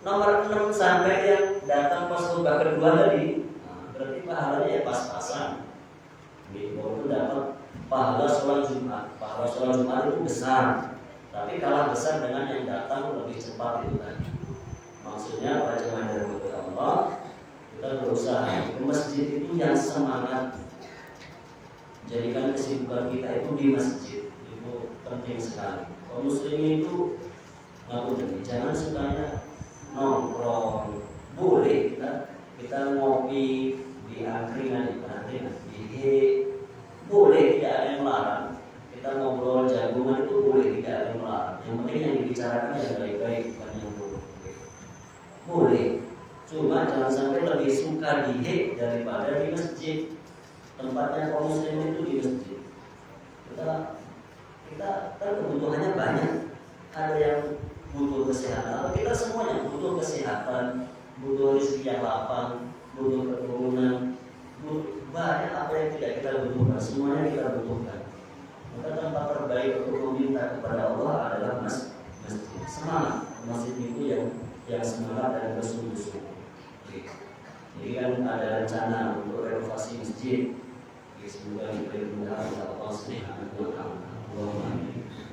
nomor 6 sampai yang datang pas khutbah kedua tadi, berarti pahalanya ya pas-pasan. Gitu, itu dapat pahala sholat Jumat. Pahala sholat Jumat itu besar, tapi kalah besar dengan yang datang lebih cepat itu tadi. Maksudnya para jemaah dari Allah, kita berusaha ke masjid itu yang semangat. Jadikan kesibukan kita itu di masjid, itu penting sekali. Kaum muslimin itu jangan sukanya nongkrong. Boleh kita ngopi di angkringan, boleh, tidak ada yang melarang. Kita ngobrol jagungan itu boleh, tidak ada yang melarang. Yang penting yang dibicarakan yang baik-baik, bukan yang buruk. Boleh, cuma jangan sampai lebih suka di daripada di masjid. Tempatnya kaum muslimin itu di masjid. Kita kan kebutuhannya banyak. Ada yang butuh kesehatan, kita semuanya butuh kesehatan, butuh rezeki yang lapang, butuh keturunan, banyak apa yang tidak kita butuhkan, semuanya kita butuhkan. Maka tempat terbaik untuk meminta kepada Allah adalah masjid. Semangat masjid itu yang semangat dan bersungguh-sungguh. Jadi kan ada rencana untuk renovasi masjid. Semoga diberkahi Allah Subhanahu wa taala.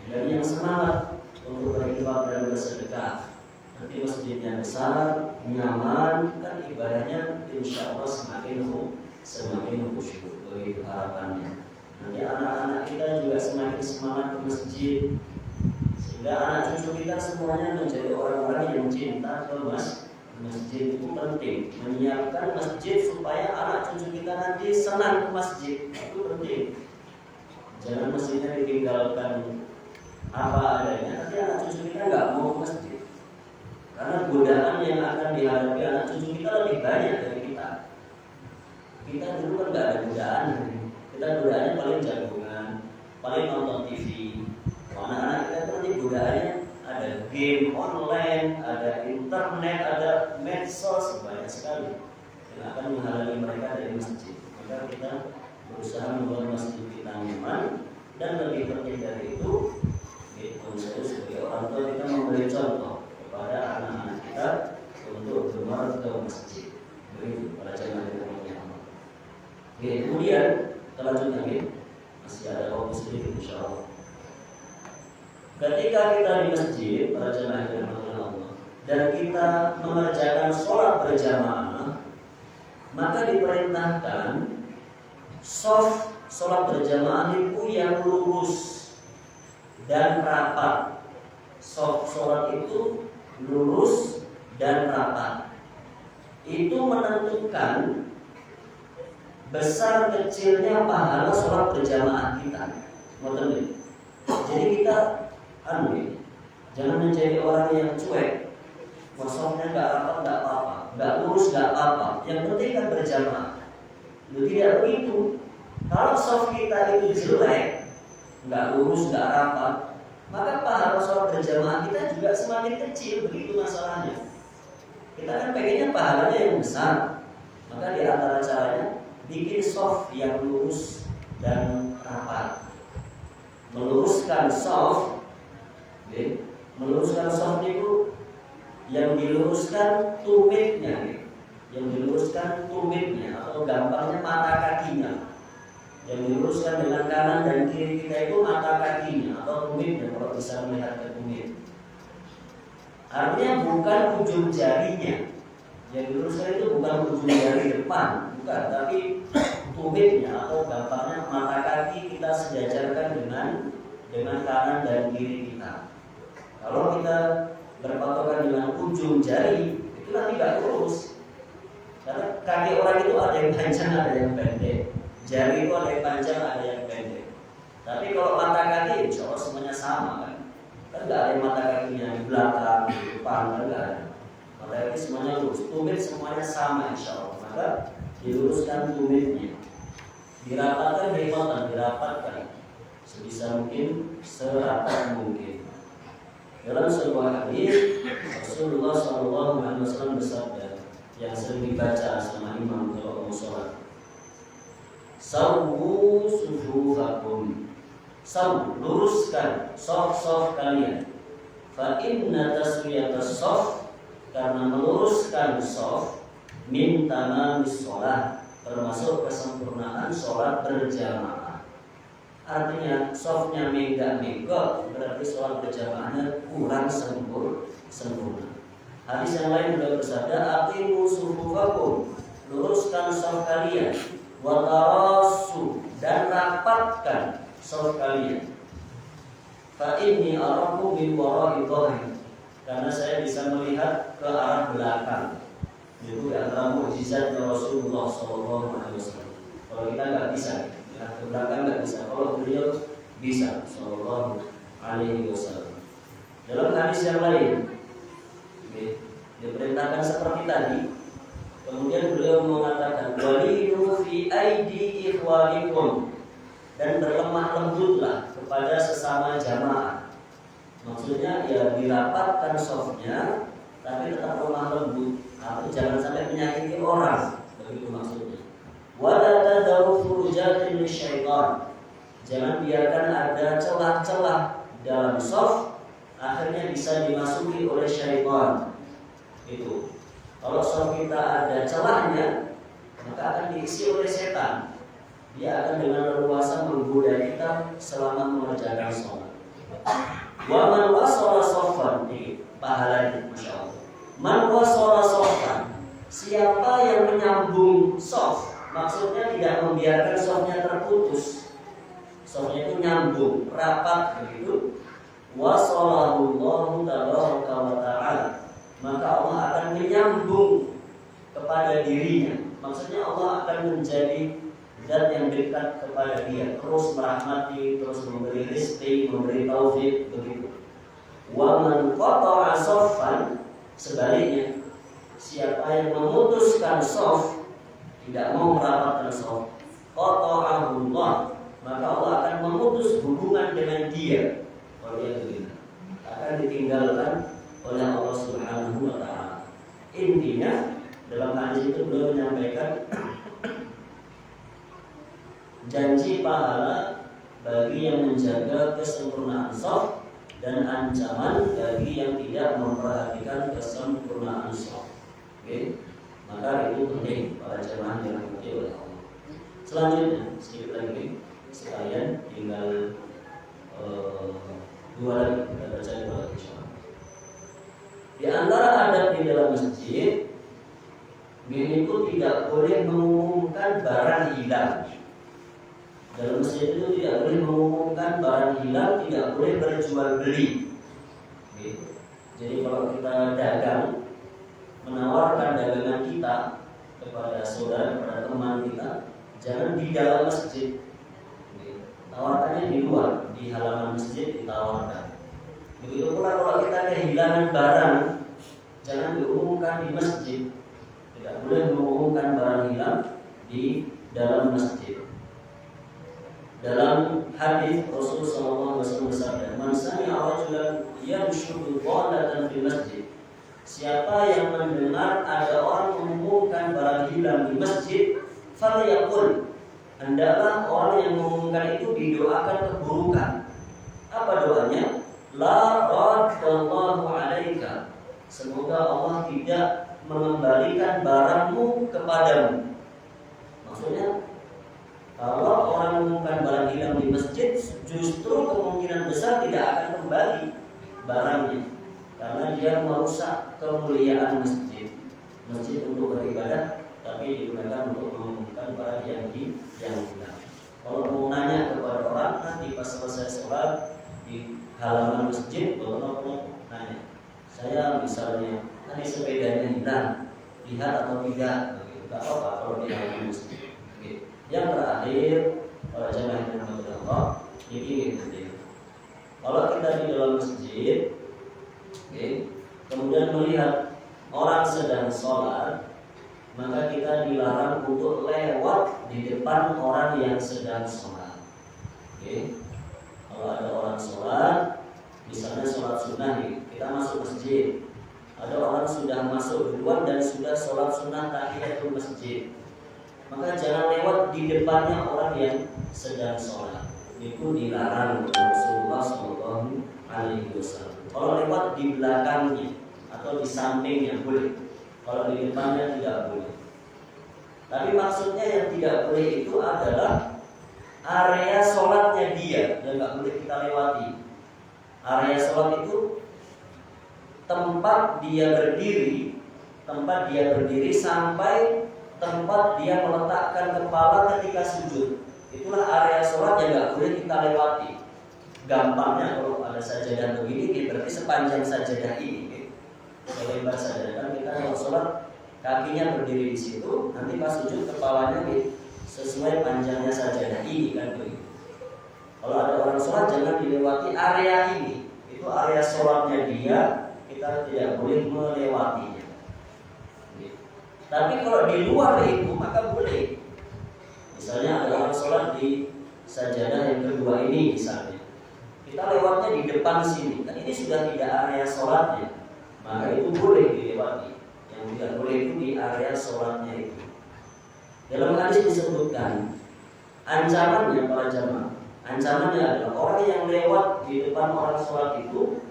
Dan yang semangat untuk berinfak dan bersedekah. Nanti masjidnya besar, nyaman, kan ibadahnya insya Allah semakin khusyuk. Begitu harapannya. Nanti anak-anak kita juga semakin semangat ke masjid, sehingga anak cucu kita semuanya menjadi orang-orang yang cinta ke masjid. Itu penting. Menyiapkan masjid supaya anak cucu kita nanti senang ke masjid, itu penting. Jangan masjidnya ditinggalkan apa adanya, nanti anak cucu kita nggak mau ke masjid. Karena godaan yang akan dihadapi anak cucu kita lebih banyak dari kita. Kita dulu kan nggak ada godaan. Kita godaannya paling jagungan, paling nonton TV. Anak-anak kita nanti godaannya ada game online, ada internet, ada medsos, banyak sekali yang akan menghalangi mereka dari masjid. Maka kita berusaha membuat masjid kita nyaman, dan lebih penting dari itu, saya sebagai orang tua kita memberi contoh kepada anak-anak kita untuk gemar ke masjid. Begitu para jemaah yang dirahmati Allah. Kemudian kita lanjut lagi, masih ada waktu sedikit insyaallah. Ketika kita di masjid, para jemaah yang dirahmati Allah, dan kita mengerjakan sholat berjamaah, maka diperintahkan shaf sholat berjamaah itu yang lurus dan rapat. Shaf sholat itu lurus dan rapat. itu menentukan besar kecilnya pahala sholat berjamaah kita. Jadi kita jangan menjadi orang yang cuek. Masuknya nggak apa-apa, nggak lurus nggak apa-apa. Yang penting kan berjamaah. Tidak begitu. Kalau soft kita itu jelek, nggak lurus, nggak rapat, maka pahala sholat berjamaah kita juga semakin kecil. Begitu masalahnya. Kita kan pengennya pahalanya yang besar. Maka di antara caranya bikin soft yang lurus dan rapat. Meluruskan soft, meluruskan soft itu yang diluruskan tumitnya, atau gampangnya mata kakinya. Yang diluruskan dengan kanan dan kiri kita itu mata kakinya atau tumitnya, kalau bisa melihat ke tumit. Artinya bukan ujung jarinya. Yang diluruskan itu bukan ujung jari depan, bukan, tapi tumitnya atau gampangnya mata kaki kita sejajarkan dengan kanan dan kiri kita. Kalau kita berpatokan dengan ujung jari, itu nanti nggak lurus. Karena kaki orang itu ada yang panjang, ada yang pendek. Jari itu ada yang panjang, ada yang pendek. Tapi kalau mata kaki, insya Allah semuanya sama kan. Kan nggak ada yang mata kakinya di belakang, di depan, kan nggak ada. Mata kaki semuanya lurus. Tumit semuanya sama insya Allah. Maka diluruskan tumitnya. Dirapatkan sebisa mungkin, serapat mungkin. Dalam sebuah hadis Rasulullah SAW bersabda yang sering dibaca sama imam kalau mau sholat, sawwu sufufakum, luruskan soft kalian. Fa inna taswiyatas soft, karena meluruskan soft min tamamis sholat, termasuk kesempurnaan sholat berjamaah. Artinya softnya mega berarti sholat berjamaahnya kurang sempurna. Hadis yang lain juga bersabda, aqimu sufufakum, luruskan soft kalian, wa tarasu, dan rapatkan soft kalian. Fa inni arakum min wara'i dhahri, karena saya bisa melihat ke arah belakang. Itu antara mukjizat Rasulullah SAW. Kalau kita nggak bisa, ke belakang nggak bisa. Kalau beliau bisa, Sallallahu Alaihi Wasallam. Dalam hadis yang lain, diperintahkan seperti tadi. Kemudian beliau mengatakan, walinu fi aidi ikhwanikum, dan berlemah lembutlah kepada sesama jamaah. Maksudnya ya dirapatkan softnya, tapi tetap lemah lembut. Atau jangan sampai menyakiti orang, begitu maksudnya. Wala tadharu furujatin lisyaitan, jangan biarkan ada celah-celah dalam soft, akhirnya bisa dimasuki oleh syaitan. Itu kalau soft kita ada celahnya, maka akan diisi oleh setan. Dia akan dengan leluasa menggoda kita selama mengerjakan sholat. Wa man wasala soffan, ini pahalanya, masya Allah. Man wasala soffan, siapa yang menyambung soft, maksudnya tidak membiarkan softnya terputus, softnya itu nyambung, rapat begitu. Wasallallahu tabaraka wa ta'ala, maka Allah akan menyambung kepada dirinya. Maksudnya Allah akan menjadi zat yang dekat kepada dia, terus merahmati, terus memberi rezeki, memberi taufik begitu. Wa man qata'a soffan, sebaliknya, siapa yang memutuskan soft, tidak mau merapatkan soft, qata'ahullah, maka Allah akan memutus hubungan dengan dia. Kalau dia begitu, akan ditinggalkan oleh Allah Subhanahu wa Ta'ala. Intinya dalam hadis itu beliau menyampaikan janji pahala bagi yang menjaga kesempurnaan soft, dan ancaman bagi yang tidak memperhatikan kesempurnaan soft. Oke? Maka itu penting para jemaah yang dirahmati oleh Allah. Selanjutnya sedikit lagi sekalian, tinggal dua lagi kita baca dua lagi insyaallah. Di antara adab di dalam masjid, itu tidak boleh mengumumkan barang hilang. Dalam masjid itu tidak boleh mengumumkan barang hilang, tidak boleh berjual beli. Jadi kalau kita dagang, menawarkan dagangan kita kepada saudara, kepada teman kita, jangan di dalam masjid. Tawarkannya di luar, di halaman masjid ditawarkan. Begitu pula kalau kita kehilangan barang, jangan diumumkan di masjid. Tidak boleh mengumumkan barang hilang di dalam masjid. Dalam hadis Rasulullah SAW bersabda, "Man sami'a rajulan yamshudu dhalatan di masjid." Siapa yang mendengar ada orang mengumumkan barang hilang di masjid, falyaqul, hendaklah orang yang mengumumkan itu didoakan keburukan. Apa doanya? La raddallahu alaika. Semoga Allah tidak mengembalikan barangmu kepadamu. Maksudnya, kalau orang mengumumkan barang hilang di masjid, justru kemungkinan besar tidak akan kembali barangnya, karena dia merusak kemuliaan masjid. Masjid untuk beribadah, tapi digunakan untuk mengumumkan barang yang hilang. Kalau mau nanya kepada orang, nanti pas selesai sholat di halaman masjid, kalau nanya, saya misalnya tadi sepedanya hilang, lihat atau tidak, tidak apa-apa kalau di halaman masjid. Yang terakhir, para jamaah yang dirahmati Allah, ini penting. Kalau kita di dalam masjid, kemudian melihat orang sedang sholat, maka kita dilarang untuk lewat di depan orang yang sedang sholat. Kalau ada orang sholat, misalnya sholat sunnah, kita masuk masjid, ada orang sudah masuk duluan dan sudah sholat sunnah tahiyatul masjid, maka jangan lewat di depannya orang yang sedang sholat. Itu dilarang oleh Rasulullah SAW. Kalau lewat di belakangnya atau di sampingnya boleh, kalau di depannya tidak boleh. Tapi maksudnya yang tidak boleh itu adalah area sholatnya dia yang nggak boleh kita lewati. Area sholat itu tempat dia berdiri sampai tempat dia meletakkan kepala ketika sujud. Itulah area sholat yang nggak boleh kita lewati. Gampangnya kalau ada sajadah begini, berarti sepanjang sajadah ini, selebar sajadah, kan kita kalau sholat kakinya berdiri di situ, nanti pas sujud kepalanya sesuai panjangnya sajadah ini, kan begitu. Kalau ada orang sholat jangan dilewati area ini. Itu area sholatnya dia, kita tidak boleh melewatinya. Tapi kalau di luar itu maka boleh. Misalnya ada orang sholat di sajadah yang kedua ini misalnya, kita lewatnya di depan sini, kan ini sudah tidak area sholatnya, maka itu boleh dilewati. Yang tidak boleh itu di area sholatnya itu. Dalam hadis disebutkan ancamannya para jamaah. Ancamannya adalah orang yang lewat di depan orang sholat itu,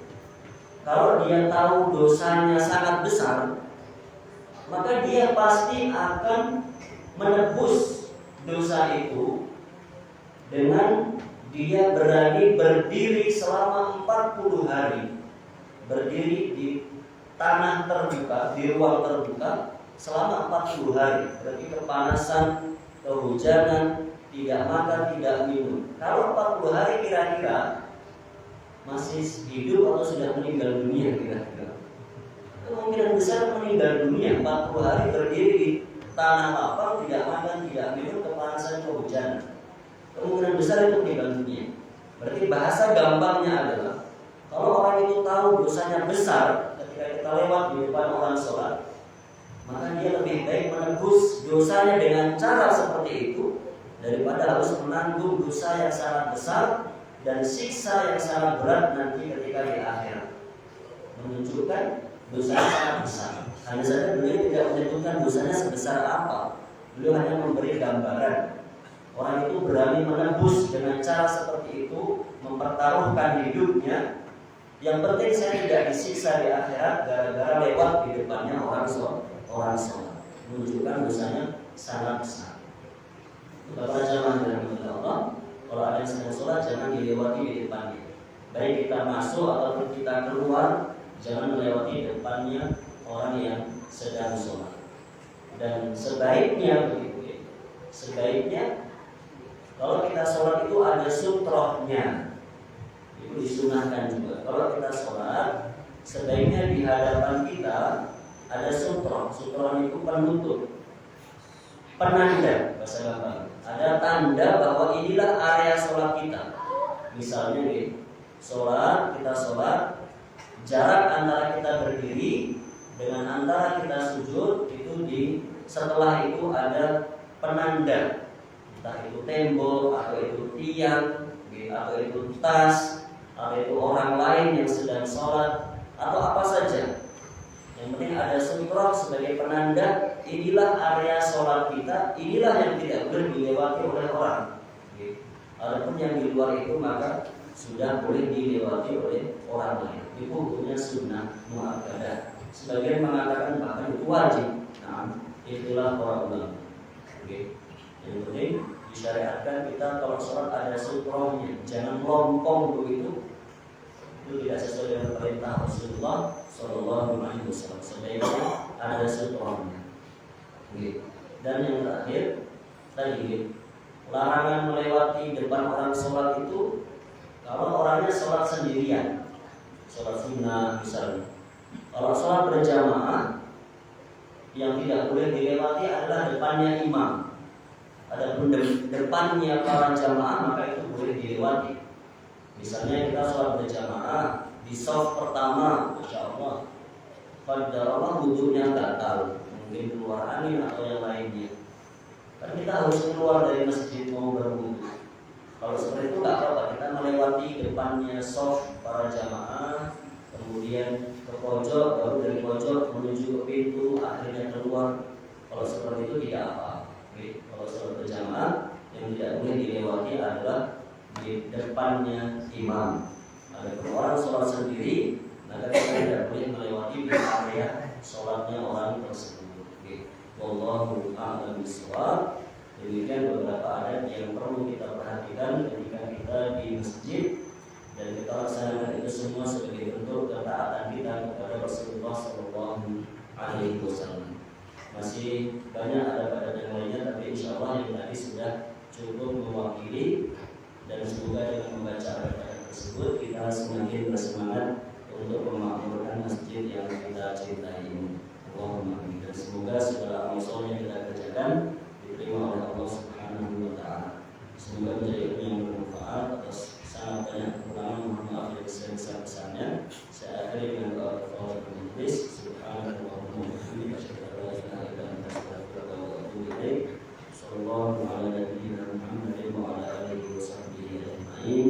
kalau dia tahu dosanya sangat besar, maka dia pasti akan menebus dosa itu dengan dia berani berdiri selama 40 hari. Berdiri di tanah terbuka, di ruang terbuka selama 40 hari. Berarti kepanasan, kehujanan, tidak makan, tidak minum. Kalau 40 hari kira-kira masih hidup atau sudah meninggal dunia kira-kira? Kemungkinan besar meninggal dunia. 40 hari berdiri di tanah lapang, tidak makan, tidak minum, kepanasan, kehujanan. Kemungkinan besar itu meninggal dunia. Berarti bahasa gampangnya adalah, kalau orang itu tahu dosanya besar ketika kita lewat di depan orang sholat, maka dia lebih baik menebus dosanya dengan cara seperti itu daripada harus menanggung dosa yang sangat besar dan siksa yang sangat berat nanti ketika di akhirat. Menunjukkan dosa yang sangat besar. Hanya saja beliau tidak menyebutkan dosanya sebesar apa. Beliau hanya memberi gambaran. Orang itu berani menebus dengan cara seperti itu, mempertaruhkan hidupnya. Yang penting saya tidak disiksa di akhirat gara-gara lewat di depannya orang sholat. Menunjukkan dosanya sangat besar. Bapak jamaah dirahmati Allah, kalau ada yang sedang sholat jangan dilewati di depannya. Baik kita masuk ataupun kita keluar, jangan melewati depannya orang yang sedang sholat. Dan sebaiknya begitu ya. Sebaiknya kalau kita sholat itu ada sutrohnya, itu disunahkan juga. Kalau kita sholat, sebaiknya di hadapan kita ada sutron. Sutron itu penutup, penanda bahasa gampang. Ada tanda bahwa inilah area sholat kita. Misalnya nih, kita sholat, jarak antara kita berdiri dengan antara kita sujud itu setelah itu ada penanda, entah itu tembok atau itu tiang, atau itu tas, atau itu orang lain yang sedang sholat, atau apa saja. Yang penting ada sutron sebagai penanda, inilah area sholat kita, inilah yang tidak boleh dilewati oleh orang. Adapun yang di luar itu maka sudah boleh dilewati oleh orang lain. Itu hukumnya sunnah muakkadah. Sebagian mengatakan bahkan itu wajib. Nah, itulah para ulama. Yang penting disyariatkan kita kalau sholat ada sutronnya, jangan lompong begitu. Itu tidak sesuai dengan perintah Rasulullah Shallallahu Alaihi Wasallam. Sebaiknya ada sutronnya. Dan yang terakhir tadi, larangan melewati depan orang sholat itu kalau orangnya sholat sendirian, sholat sunnah misalnya. Kalau sholat berjamaah, yang tidak boleh dilewati adalah depannya imam. Adapun depannya para jamaah maka itu boleh dilewati. Misalnya kita sholat berjamaah di shaf pertama, masya Allah, qadarullah wudhunya batal, mungkin keluar angin atau yang lainnya. Kan kita harus keluar dari masjid mau berwudhu. Kalau seperti itu nggak apa-apa, kita melewati depannya shaf para jamaah, kemudian ke pojok, baru dari pojok menuju ke pintu, akhirnya keluar. Kalau seperti itu tidak apa-apa. Kalau sholat berjamaah yang tidak boleh dilewati adalah di depannya imam. Ada orang sholat sendiri, maka kita tidak boleh melewati di area sholatnya orang tersebut. Wallahu a'lam bishawab. Demikian beberapa adat yang perlu kita perhatikan ketika kita di masjid, dan kita laksanakan itu semua sebagai bentuk ketaatan kita kepada Rasulullah Shallallahu Alaihi Wasallam. Masih banyak adat-adat yang lainnya, tapi insya Allah yang tadi sudah cukup mewakili. Dan semoga dengan membaca adat-adat tersebut kita semakin bersemangat untuk memakmurkan masjid yang kita cintai ini. Allahumma amin. Dan semoga segala amal yang kita kerjakan diterima oleh Allah Subhanahu wa taala. Semoga menjadi ilmu yang bermanfaat. Atas sangat banyak kekurangan, mohon maaf yang sebesar-besarnya. Saya akhiri dengan doa kafaratul majlis. Subhanallahumma wa bihamdihi, asyhadu an la ilaha illa anta, astaghfiruka wa atubu ilaik. Sallallahu ala nabiyyina Muhammadin wa ala alihi wa sahbihi ajma'in.